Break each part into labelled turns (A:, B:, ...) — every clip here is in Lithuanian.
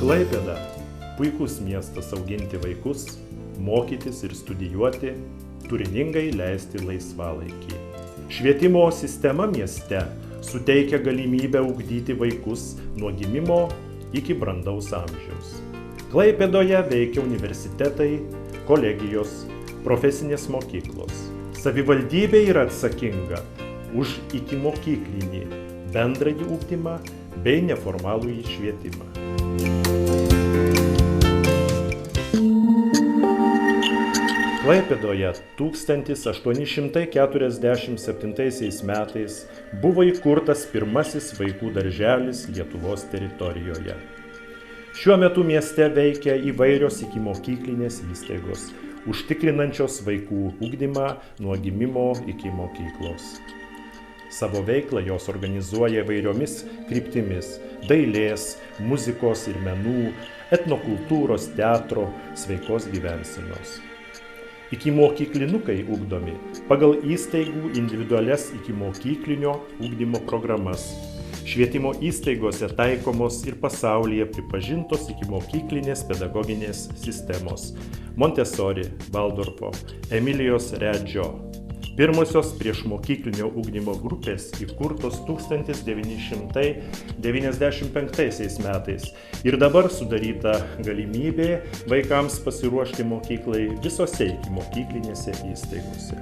A: Klaipėda – puikus miestas auginti vaikus, mokytis ir studijuoti, turiningai leisti laisvalaikį. Švietimo sistema mieste suteikia galimybę ugdyti vaikus nuo gimimo iki brandaus amžiaus. Klaipėdoje veikia universitetai, kolegijos, profesinės mokyklos. Savivaldybė yra atsakinga už ikimokyklinį bendrąjį ugdymą bei neformalųjį švietimą. Klaipėdoje 1847 metais buvo įkurtas pirmasis vaikų darželis Lietuvos teritorijoje. Šiuo metu mieste veikia įvairios ikimokyklinės įstaigos, užtikrinančios vaikų ugdymą nuo gimimo iki mokyklos. Savo veiklą jos organizuoja įvairiomis kryptimis – dailės, muzikos ir menų, etnokultūros, teatro, sveikos gyvensenos. Ikimokyklinukai ugdomi pagal įstaigų individualias ikimokyklinio ugdymo programas. Švietimo įstaigose taikomos ir pasaulyje pripažintos ikimokyklinės pedagoginės sistemos – Montessori, Valdorfo, Emilijos Redžio. Pirmosios priešmokyklinio ugdymo grupės įkurtos 1995 metais ir dabar sudaryta galimybė vaikams pasiruošti mokyklai visose ikimokyklinėse įstaigose.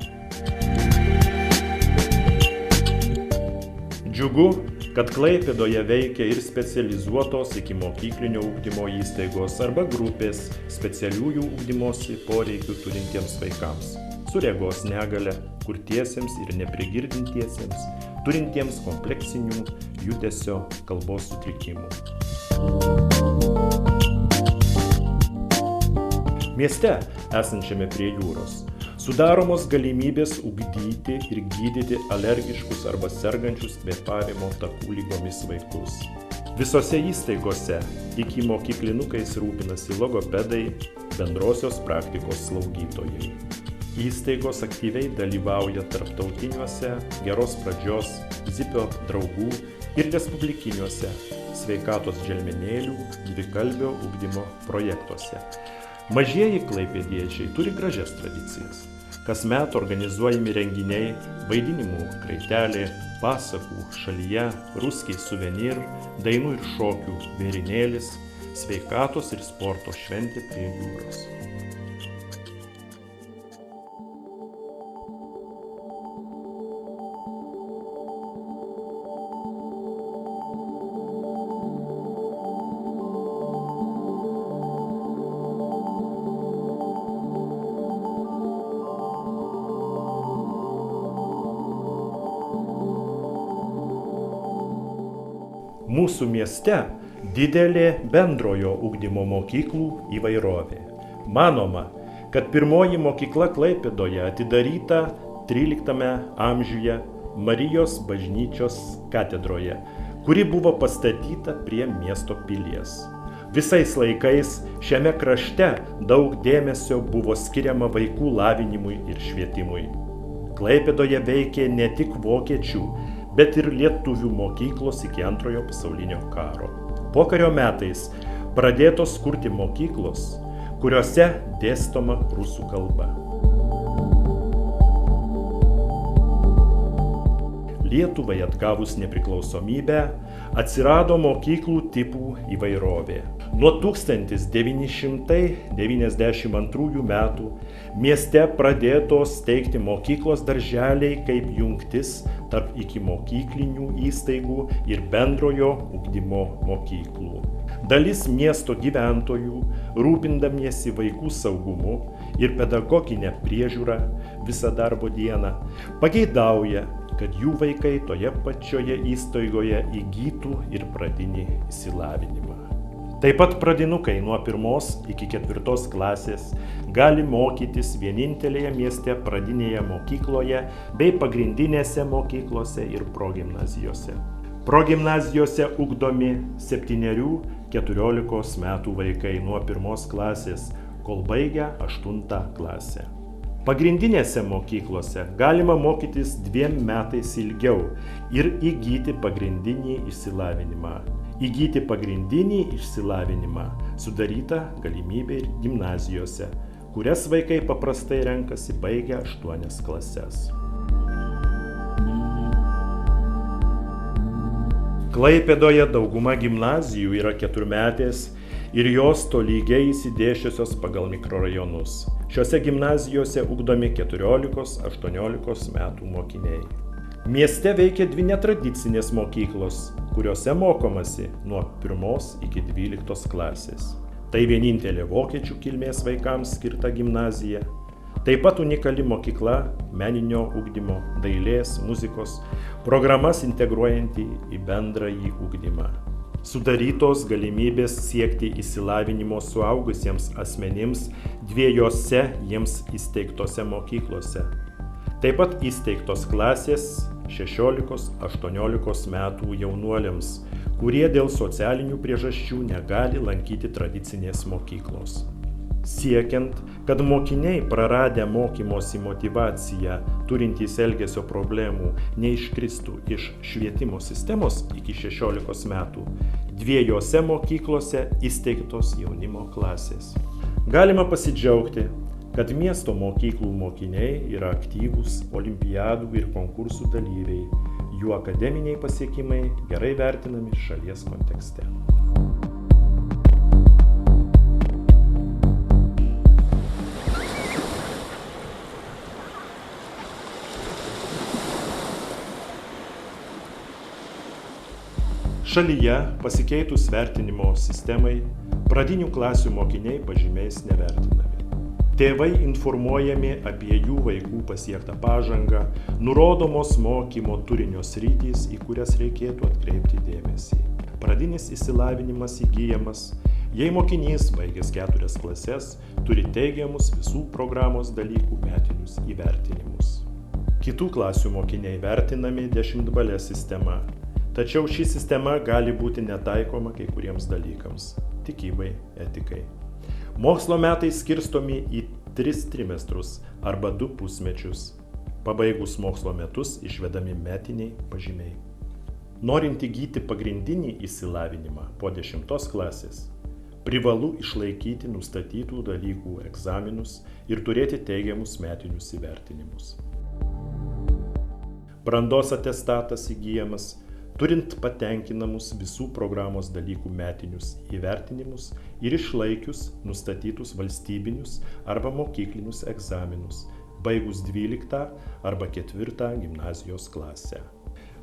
A: Džiugu, kad Klaipėdoje veikia ir specializuotos ikimokyklinio ugdymo įstaigos arba grupės specialiųjų ugdymosi poreikių turintiems vaikams su regos negalia, kurtiesiems ir neprigirdintiesiems, turintiems kompleksinių judesio kalbos sutrikimų. Mieste, esančiame prie jūros, sudaromos galimybės ugdyti ir gydyti alergiškus arba sergančius kvėpavimo takų ligomis vaikus. Visose įstaigose ikimokyklinukais rūpinasi logopedai, bendrosios praktikos slaugytojai. Įstaigos aktyviai dalyvauja tarptautiniuose geros pradžios, Zipio draugų ir respublikiniuose sveikatos želmenėlių dvikalbio ugdymo projektuose. Mažieji klaipėdiečiai turi gražias tradicijas. Kasmet organizuojami renginiai, vaidinimų kraitelė, pasakų šalyje, ruskiai suvenir, dainų ir šokių vėrinėlis, sveikatos ir sporto šventė prie jūros. Mūsų mieste didelė bendrojo ugdymo mokyklų įvairovė. Manoma, kad pirmoji mokykla Klaipėdoje atidaryta 13 amžiuje Marijos bažnyčios katedroje, kuri buvo pastatyta prie miesto pilies. Visais laikais šiame krašte daug dėmesio buvo skiriama vaikų lavinimui ir švietimui. Klaipėdoje veikė ne tik vokiečių, bet ir lietuvių mokyklos iki Antrojo pasaulinio karo. Pokario metais pradėtos kurti mokyklos, kuriuose dėstoma rusų kalba. Lietuvai atgavus nepriklausomybę atsirado mokyklų tipų įvairovė. Nuo 1992 metų mieste pradėtos steigti mokyklos darželiai kaip jungtis tarp ikimokyklinių įstaigų ir bendrojo ugdymo mokyklų. Dalis miesto gyventojų, rūpindamiesi vaikų saugumu ir pedagoginę priežiūrą visą darbo dieną, pageidauja, kad jų vaikai toje pačioje įstaigoje įgytų ir pradinį išsilavinimą. Taip pat pradinukai nuo 1 iki 4 klasės gali mokytis vienintelėje mieste pradinėje mokykloje bei pagrindinėse mokyklose ir progimnazijose. Progimnazijose ugdomi 7–14 metų vaikai nuo 1 klasės, kol baigia 8 klasę. Pagrindinėse mokyklose galima mokytis 2 metais ilgiau ir įgyti pagrindinį išsilavinimą. Įgyti pagrindinį išsilavinimą sudaryta galimybė ir gimnazijose, kurias vaikai paprastai renkasi baigę 8 klases. Klaipėdoje dauguma gimnazijų yra 4-metės ir jos tolygiai išsidėsčiusios pagal mikrorajonus. Šiose gimnazijose ugdomi 14-18 metų mokiniai. Mieste veikia 2 netradicinės mokyklos, kuriuose mokomasi nuo 1 iki 12 klasės. Tai vienintelė vokiečių kilmės vaikams skirta gimnazija. Taip pat unikali mokykla meninio ugdymo, dailės, muzikos, programas integruojanti į bendrąjį ugdymą. Sudarytos galimybės siekti išsilavinimo suaugusiems asmenims 2 jiems įsteigtose mokyklose. Taip pat įsteigtos klasės 16-18 metų jaunuoliams, kurie dėl socialinių priežasčių negali lankyti tradicinės mokyklos. Siekiant, kad mokiniai praradę mokymosi motyvaciją, turintys elgesio problemų, neiškristų iš švietimo sistemos iki 16 metų, 2 mokyklose įsteigtos jaunimo klasės. Galima pasidžiaugti, kad miesto mokyklų mokiniai yra aktyvūs olimpiadų ir konkursų dalyviai, jų akademiniai pasiekimai gerai vertinami šalies kontekste. Šalyje pasikeitus vertinimo sistemai, pradinių klasių mokiniai pažymiais nevertinami. Tėvai informuojami apie jų vaikų pasiektą pažangą, nurodomos mokymo turinio sritys, į kurias reikėtų atkreipti dėmesį. Pradinis išsilavinimas įgyjamas, jei mokinys baigęs 4 klases, turi teigiamus visų programos dalykų metinius įvertinimus. Kitų klasių mokiniai vertinami 10-bale sistema. Tačiau ši sistema gali būti netaikoma kai kuriems dalykams – tikybai, etikai. Mokslo metai skirstomi į 3 trimestrus arba 2 pusmečius. Pabaigus mokslo metus išvedami metiniai pažymiai. Norint įgyti pagrindinį išsilavinimą po 10 klasės, privalu išlaikyti nustatytų dalykų egzaminus ir turėti teigiamus metinius įvertinimus. Brandos atestatas įgyjamas turint patenkinamus visų programos dalykų metinius įvertinimus ir išlaikius nustatytus valstybinius arba mokyklinius egzaminus, baigus 12 arba 4 gimnazijos klasę.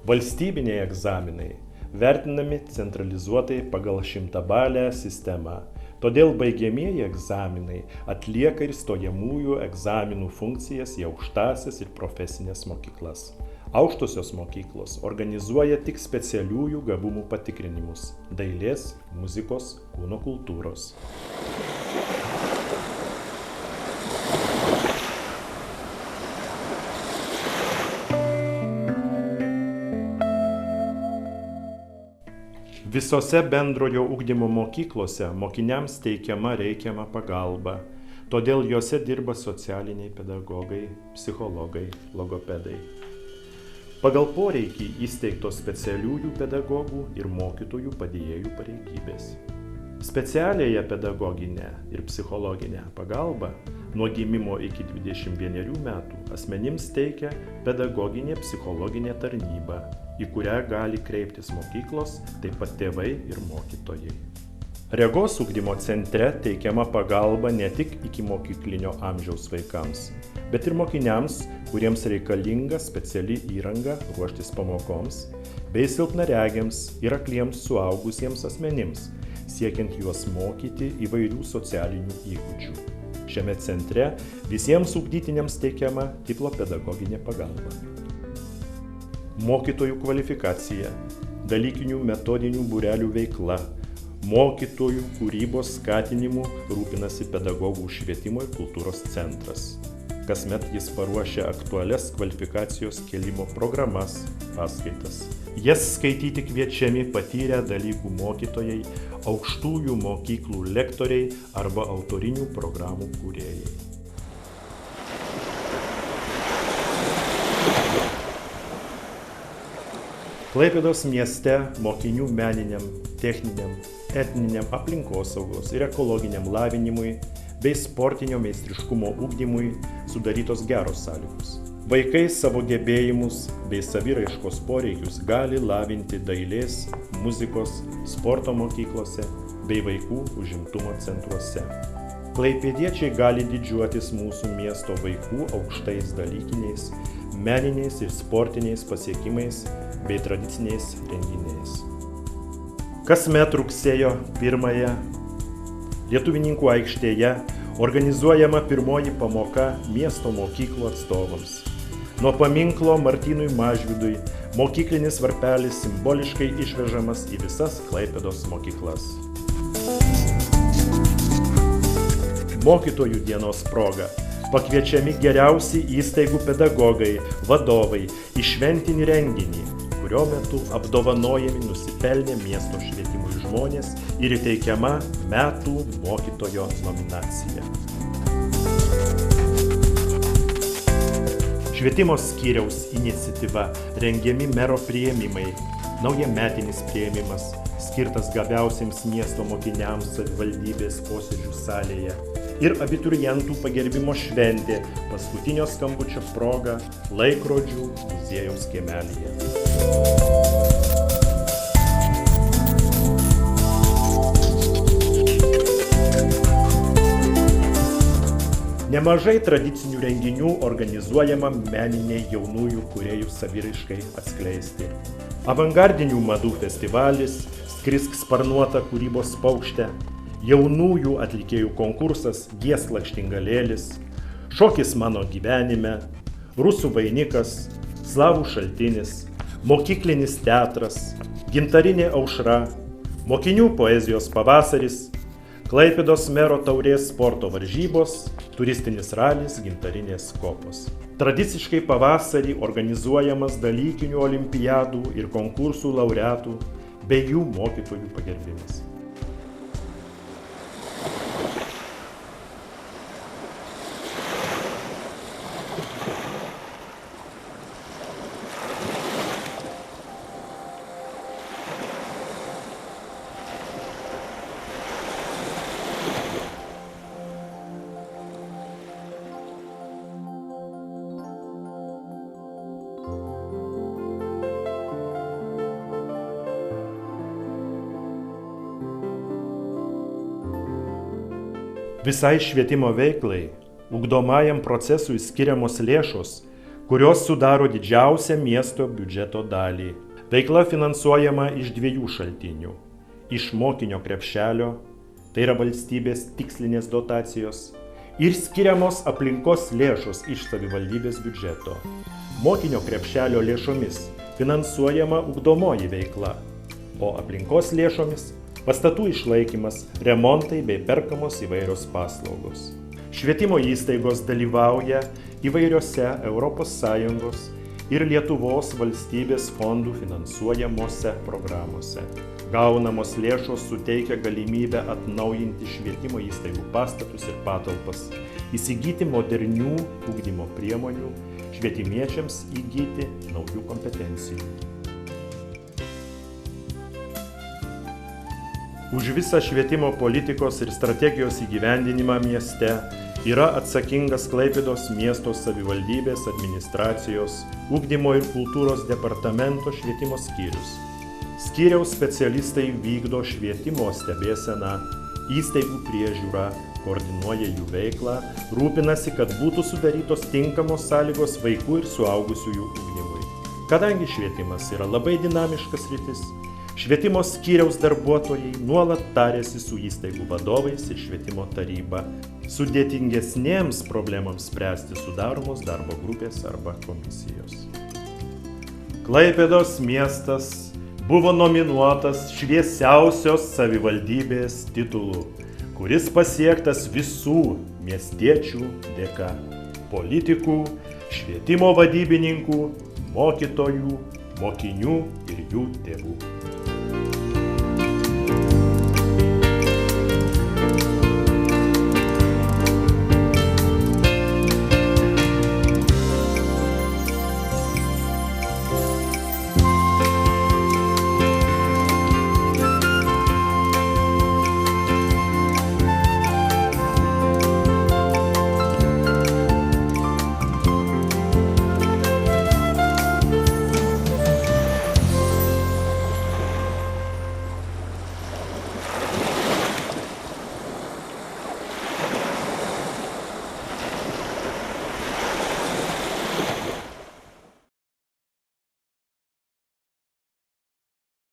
A: Valstybiniai egzaminai vertinami centralizuotai pagal 100-balę sistemą, todėl baigiamieji egzaminai atlieka ir stojamųjų egzaminų funkcijas į aukštąsias ir profesinės mokyklas. Aukštosios mokyklos organizuoja tik specialiųjų gabumų patikrinimus – dailės, muzikos, kūno kultūros. Visose bendrojo ugdymo mokyklose mokiniams teikiama reikiama pagalba, todėl jose dirba socialiniai pedagogai, psichologai, logopedai. Pagal poreikį įsteigtos specialiųjų pedagogų ir mokytojų padėjėjų pareigybės. Specialiąją pedagoginę ir psichologinę pagalbą nuo gimimo iki 21 metų asmenims teikia pedagoginė psichologinė tarnyba, į kurią gali kreiptis mokyklos, taip pat tėvai ir mokytojai. Regos ugdymo centre teikiama pagalba ne tik ikimokyklinio amžiaus vaikams, bet ir mokiniams, kuriems reikalinga speciali įranga ruoštis pamokoms, bei silpnaregiams ir akliems suaugusiems asmenims, siekiant juos mokyti įvairių socialinių įgūdžių. Šiame centre visiems ugdytiniams teikiama tiplopedagoginė pagalba. Mokytojų kvalifikacija, dalykinių metodinių būrelių veikla, mokytojų kūrybos skatinimu rūpinasi Pedagogų švietimo ir kultūros centras. Kasmet jis paruošia aktualias kvalifikacijos kėlimo programas, paskaitas. Jas skaityti kviečiami patyrę dalykų mokytojai, aukštųjų mokyklų lektoriai arba autorinių programų kūrėjai. Klaipėdos mieste mokinių meniniam, techniniam, etniniam, aplinkosaugos ir ekologiniam lavinimui bei sportinio meistriškumo ugdymui sudarytos geros sąlygos. Vaikai savo gebėjimus bei saviraiškos poreikius gali lavinti dailės, muzikos, sporto mokyklose bei vaikų užimtumo centruose. Klaipėdiečiai gali didžiuotis mūsų miesto vaikų aukštais dalykiniais, meniniais ir sportiniais pasiekimais bei tradiciniais renginiais. Kasmet rugsėjo 1-ąją Lietuvininkų aikštėje organizuojama pirmoji pamoka miesto mokyklų atstovams. Nuo paminklo Martynui Mažvydui mokyklinis varpelis simboliškai išvežamas į visas Klaipėdos mokyklas. Mokytojų dienos proga pakviečiami geriausi įstaigų pedagogai, vadovai į šventinį renginį, kurio metu apdovanojami nusipelnę miesto švietimui žmonės ir įteikiama metų mokytojo nominacija. Švietimo skyriaus iniciatyva rengiami mero priėmimai, naujametinis priėmimas, skirtas gabiausiems miesto mokiniams savivaldybės posėdžių salėje ir abiturientų pagerbimo šventė paskutinio skambučio proga Laikrodžių muziejaus kiemelyje. Nemažai tradicinių renginių organizuojama meniniai jaunųjų kūrėjų saviraiškai atskleisti. Avangardinių madų festivalis, Skrisk sparnuota kūrybos paukšte, jaunųjų atlikėjų konkursas Gieslakštingalėlis, Šokis mano gyvenime, Rusų vainikas, Slavų šaltinis, Mokyklinis teatras, Gintarinė aušra, Mokinių poezijos pavasaris, Klaipėdos mero taurės sporto varžybos, turistinis ralis Gintarinės kopos. Tradiciškai pavasarį organizuojamas dalykinių olimpiadų ir konkursų laureatų bei jų mokytojų pagerbimas. Visai švietimo veiklai, ugdomajam procesui skiriamos lėšos, kurios sudaro didžiausią miesto biudžeto dalį. Veikla finansuojama iš 2 šaltinių. Iš mokinio krepšelio, tai yra valstybės tikslinės dotacijos, ir skiriamos aplinkos lėšos iš savivaldybės biudžeto. Mokinio krepšelio lėšomis finansuojama ugdomoji veikla, o aplinkos lėšomis pastatų išlaikymas, remontai bei perkamos įvairios paslaugos. Švietimo įstaigos dalyvauja įvairiose ES ir Lietuvos valstybės fondų finansuojamose programuose. Gaunamos lėšos suteikia galimybę atnaujinti švietimo įstaigų pastatus ir patalpas, įsigyti modernių ugdymo priemonių, švietimiečiams įgyti naujų kompetencijų. Už visą švietimo politikos ir strategijos įgyvendinimą mieste yra atsakingas Klaipėdos miesto savivaldybės administracijos, ugdymo ir kultūros departamento švietimo skyrius. Skyriaus specialistai vykdo švietimo stebėseną, įstaigų priežiūrą, koordinuoja jų veiklą, rūpinasi, kad būtų sudarytos tinkamos sąlygos vaikų ir suaugusiųjų ugdymui. Kadangi švietimas yra labai dinamiškas sritis, švietimo skyriaus darbuotojai nuolat tariasi su įstaigų vadovais ir švietimo taryba. Sudėtingesnėms problemams spręsti sudaromos darbo grupės arba komisijos. Klaipėdos miestas buvo nominuotas šviesiausios savivaldybės titulu, kuris pasiektas visų miestiečių dėka – politikų, švietimo vadybininkų, mokytojų, mokinių ir jų tėvų.